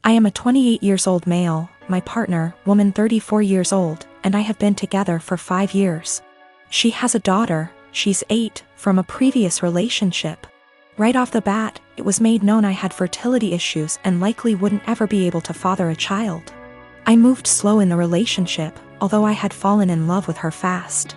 I am a 28 years old male, my partner, woman 34 years old, and I have been together for 5 years. She has a daughter, she's 8, from a previous relationship. Right off the bat, it was made known I had fertility issues and likely wouldn't ever be able to father a child. I moved slow in the relationship, although I had fallen in love with her fast.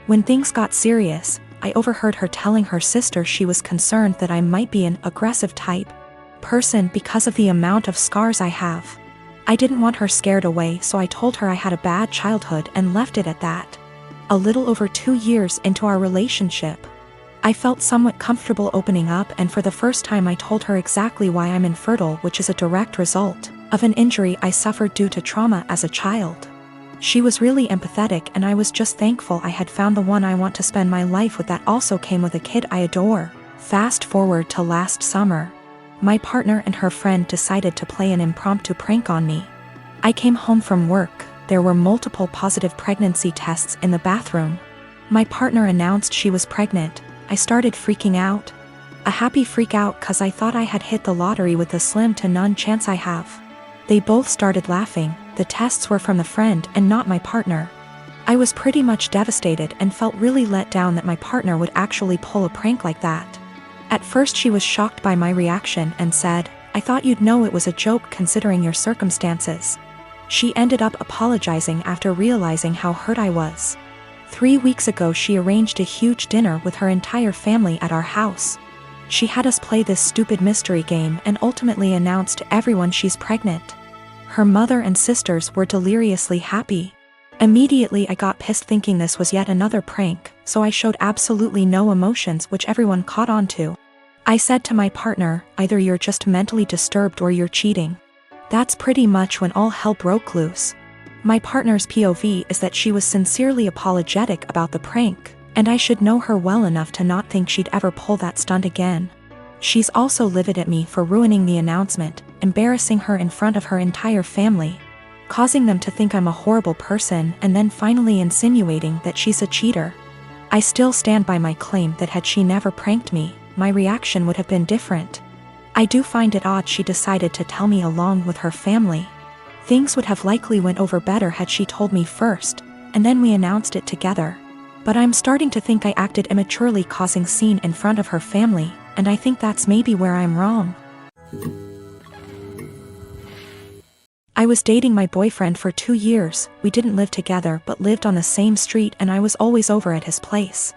When things got serious, I overheard her telling her sister she was concerned that I might be an aggressive type person because of the amount of scars I have. I didn't want her scared away, so I told her I had a bad childhood and left it at that. A little over 2 years into our relationship, I felt somewhat comfortable opening up, and for the first time I told her exactly why I'm infertile, which is a direct result of an injury I suffered due to trauma as a child. She was really empathetic, and I was just thankful I had found the one I want to spend my life with that also came with a kid I adore. Fast forward to last summer. My partner and her friend decided to play an impromptu prank on me. I came home from work. There were multiple positive pregnancy tests in the bathroom. My partner announced she was pregnant. I started freaking out. A happy freak out cause I thought I had hit the lottery with the slim to none chance I have. They both started laughing. The tests were from the friend and not my partner. I was pretty much devastated and felt really let down that my partner would actually pull a prank like that. At first she was shocked by my reaction and said, "I thought you'd know it was a joke considering your circumstances." She ended up apologizing after realizing how hurt I was. 3 weeks ago she arranged a huge dinner with her entire family at our house. She had us play this stupid mystery game and ultimately announced to everyone she's pregnant. Her mother and sisters were deliriously happy. Immediately I got pissed thinking this was yet another prank, so I showed absolutely no emotions, which everyone caught on to. I said to my partner, "Either you're just mentally disturbed or you're cheating." That's pretty much when all hell broke loose. My partner's POV is that she was sincerely apologetic about the prank, and I should know her well enough to not think she'd ever pull that stunt again. She's also livid at me for ruining the announcement, embarrassing her in front of her entire family, causing them to think I'm a horrible person, and then finally insinuating that she's a cheater. I still stand by my claim that had she never pranked me, my reaction would have been different. I do find it odd she decided to tell me along with her family. Things would have likely went over better had she told me first, and then we announced it together. But I'm starting to think I acted immaturely causing scene in front of her family, and I think that's maybe where I'm wrong. I was dating my boyfriend for 2 years. We didn't live together but lived on the same street, and I was always over at his place.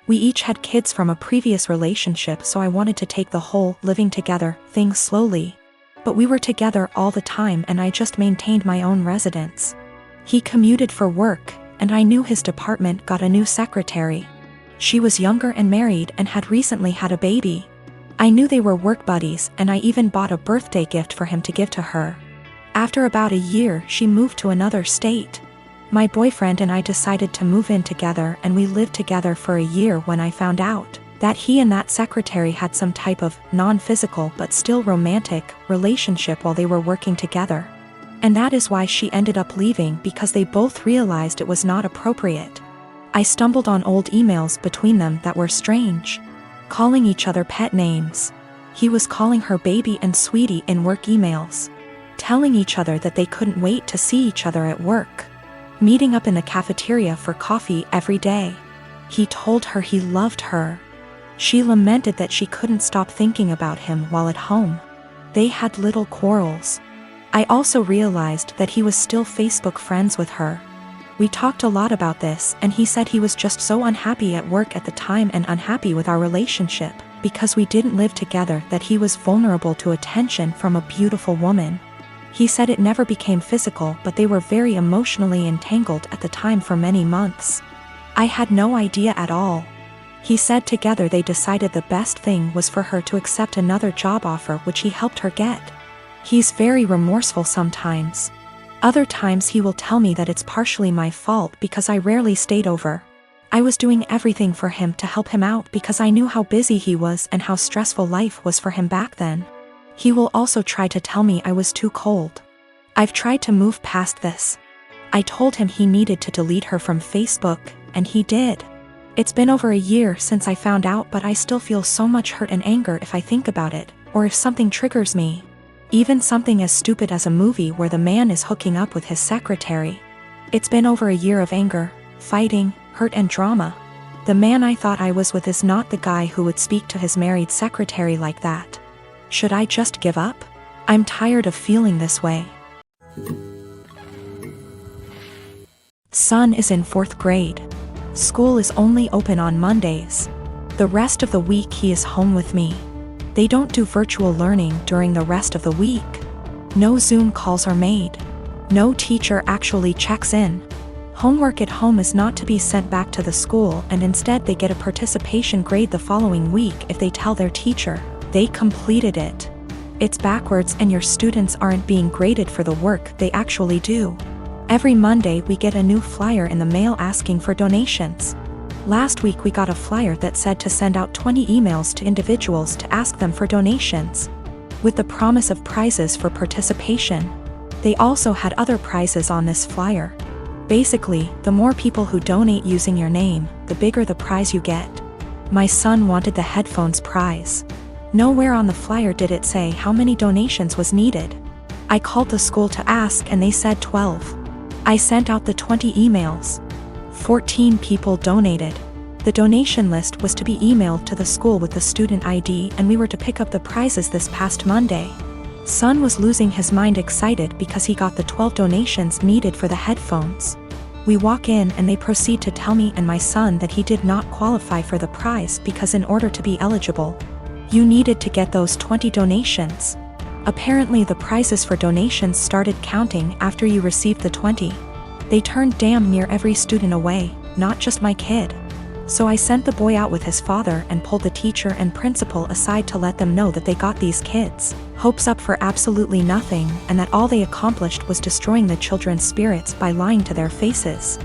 We each had kids from a previous relationship, so I wanted to take the whole living together thing slowly. But we were together all the time and I just maintained my own residence. He commuted for work, and I knew his department got a new secretary. She was younger and married and had recently had a baby. I knew they were work buddies, and I even bought a birthday gift for him to give to her. After about a year, she moved to another state. My boyfriend and I decided to move in together, and we lived together for a year when I found out that he and that secretary had some type of non-physical but still romantic relationship while they were working together. And that is why she ended up leaving, because they both realized it was not appropriate. I stumbled on old emails between them that were strange, calling each other pet names. He was calling her baby and sweetie in work emails, telling each other that they couldn't wait to see each other at work, meeting up in the cafeteria for coffee every day. He told her he loved her. She lamented that she couldn't stop thinking about him while at home. They had little quarrels. I also realized that he was still Facebook friends with her. We talked a lot about this, and he said he was just so unhappy at work at the time and unhappy with our relationship because we didn't live together, that he was vulnerable to attention from a beautiful woman. He said it never became physical, but they were very emotionally entangled at the time for many months. I had no idea at all. He said together they decided the best thing was for her to accept another job offer, which he helped her get. He's very remorseful sometimes. Other times he will tell me that it's partially my fault because I rarely stayed over. I was doing everything for him to help him out because I knew how busy he was and how stressful life was for him back then. He will also try to tell me I was too cold. I've tried to move past this. I told him he needed to delete her from Facebook, and he did. It's been over a year since I found out, but I still feel so much hurt and anger if I think about it, or if something triggers me. Even something as stupid as a movie where the man is hooking up with his secretary. It's been over a year of anger, fighting, hurt and drama. The man I thought I was with is not the guy who would speak to his married secretary like that. Should I just give up? I'm tired of feeling this way. Son is in 4th grade. School is only open on Mondays. The rest of the week he is home with me. They don't do virtual learning during the rest of the week. No Zoom calls are made. No teacher actually checks in. Homework at home is not to be sent back to the school, and instead they get a participation grade the following week if they tell their teacher they completed it. It's backwards, and your students aren't being graded for the work they actually do. Every Monday we get a new flyer in the mail asking for donations. Last week we got a flyer that said to send out 20 emails to individuals to ask them for donations, with the promise of prizes for participation. They also had other prizes on this flyer. Basically, the more people who donate using your name, the bigger the prize you get. My son wanted the headphones prize. Nowhere on the flyer did it say how many donations was needed. I called the school to ask and they said 12. I sent out the 20 emails. 14 people donated. The donation list was to be emailed to the school with the student ID, and we were to pick up the prizes this past Monday. Son was losing his mind excited because he got the 12 donations needed for the headphones. We walk in and they proceed to tell me and my son that he did not qualify for the prize because in order to be eligible, you needed to get those 20 donations. Apparently the prizes for donations started counting after you received the 20. They turned damn near every student away, not just my kid. So I sent the boy out with his father and pulled the teacher and principal aside to let them know that they got these kids' hopes up for absolutely nothing, and that all they accomplished was destroying the children's spirits by lying to their faces.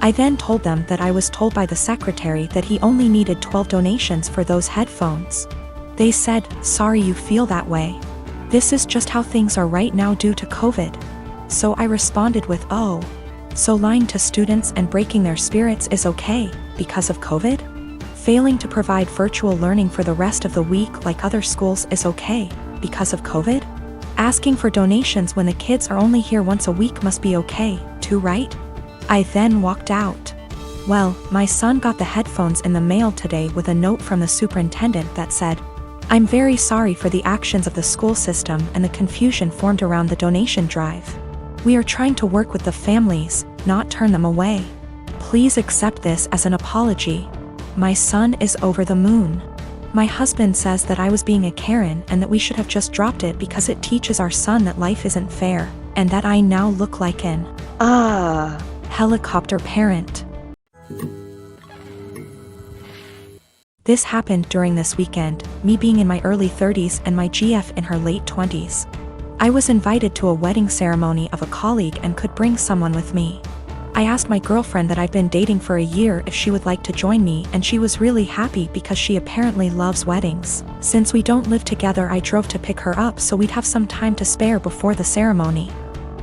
I then told them that I was told by the secretary that he only needed 12 donations for those headphones. They said, "Sorry you feel that way. This is just how things are right now due to COVID." So I responded with, "Oh, so lying to students and breaking their spirits is okay because of COVID? Failing to provide virtual learning for the rest of the week like other schools is okay because of COVID? Asking for donations when the kids are only here once a week must be okay, too, right?" I then walked out. Well, my son got the headphones in the mail today with a note from the superintendent that said, "I'm very sorry for the actions of the school system and the confusion formed around the donation drive. We are trying to work with the families, not turn them away. Please accept this as an apology." My son is over the moon. My husband says that I was being a Karen and that we should have just dropped it because it teaches our son that life isn't fair, and that I now look like an helicopter parent. This happened during this weekend, me being in my early 30s and my GF in her late 20s. I was invited to a wedding ceremony of a colleague and could bring someone with me. I asked my girlfriend that I've been dating for a year if she would like to join me, and she was really happy because she apparently loves weddings. Since we don't live together, I drove to pick her up so we'd have some time to spare before the ceremony.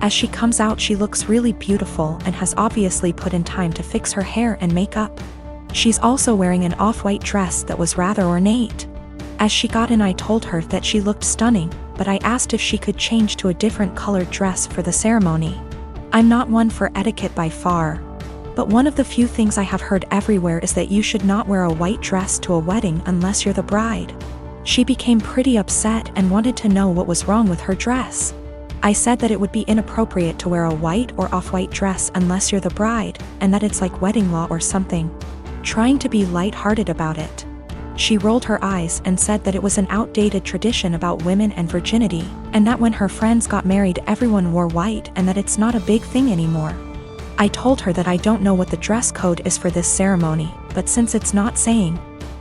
As she comes out, she looks really beautiful and has obviously put in time to fix her hair and makeup. She's also wearing an off-white dress that was rather ornate. As she got in, I told her that she looked stunning, but I asked if she could change to a different colored dress for the ceremony. I'm not one for etiquette by far, but one of the few things I have heard everywhere is that you should not wear a white dress to a wedding unless you're the bride. She became pretty upset and wanted to know what was wrong with her dress. I said that it would be inappropriate to wear a white or off-white dress unless you're the bride, and that it's like wedding law or something. Trying to be light-hearted about it. She rolled her eyes and said that it was an outdated tradition about women and virginity, and that when her friends got married everyone wore white and that it's not a big thing anymore. I told her that I don't know what the dress code is for this ceremony, but since it's not saying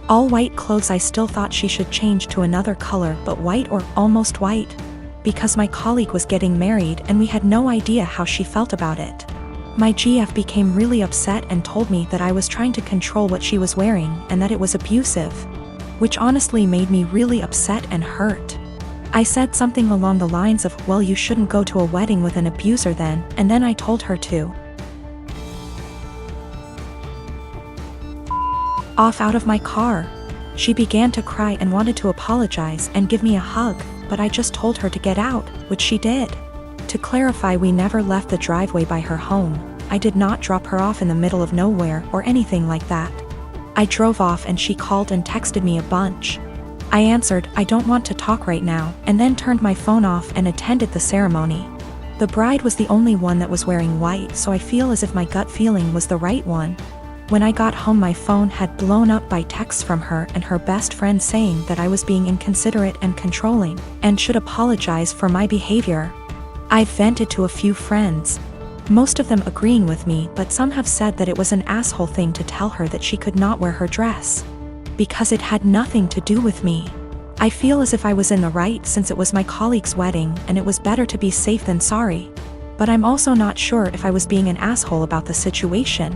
all white clothes, I still thought she should change to another color, but white or almost white, because my colleague was getting married and we had no idea how she felt about it. My GF became really upset and told me that I was trying to control what she was wearing and that it was abusive, which honestly made me really upset and hurt. I said something along the lines of, "Well, you shouldn't go to a wedding with an abuser then," and then I told her to off out of my car. She began to cry and wanted to apologize and give me a hug, but I just told her to get out, which she did. To clarify, we never left the driveway by her home. I did not drop her off in the middle of nowhere or anything like that. I drove off and she called and texted me a bunch. I answered, "I don't want to talk right now," and then turned my phone off and attended the ceremony. The bride was the only one that was wearing white, so I feel as if my gut feeling was the right one. When I got home, my phone had blown up by texts from her and her best friend saying that I was being inconsiderate and controlling, and should apologize for my behavior. I vented to a few friends, most of them agreeing with me, but some have said that it was an asshole thing to tell her that she could not wear her dress, because it had nothing to do with me. I feel as if I was in the right since it was my colleague's wedding and it was better to be safe than sorry. But I'm also not sure if I was being an asshole about the situation.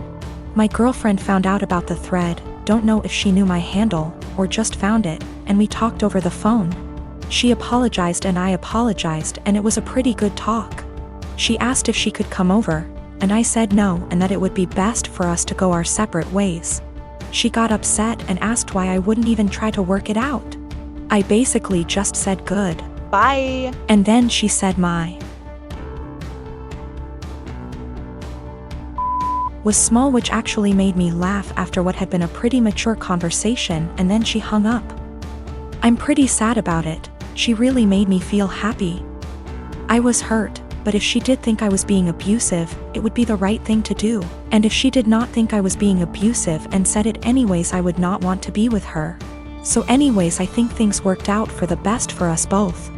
My girlfriend found out about the thread, don't know if she knew my handle, or just found it, and we talked over the phone. She apologized and I apologized, and it was a pretty good talk. She asked if she could come over, and I said no and that it would be best for us to go our separate ways. She got upset and asked why I wouldn't even try to work it out. I basically just said good. Bye. And then she said my was small, which actually made me laugh after what had been a pretty mature conversation, and then she hung up. I'm pretty sad about it. She really made me feel happy. I was hurt, but if she did think I was being abusive, it would be the right thing to do. And if she did not think I was being abusive and said it anyways, I would not want to be with her. So anyways, I think things worked out for the best for us both.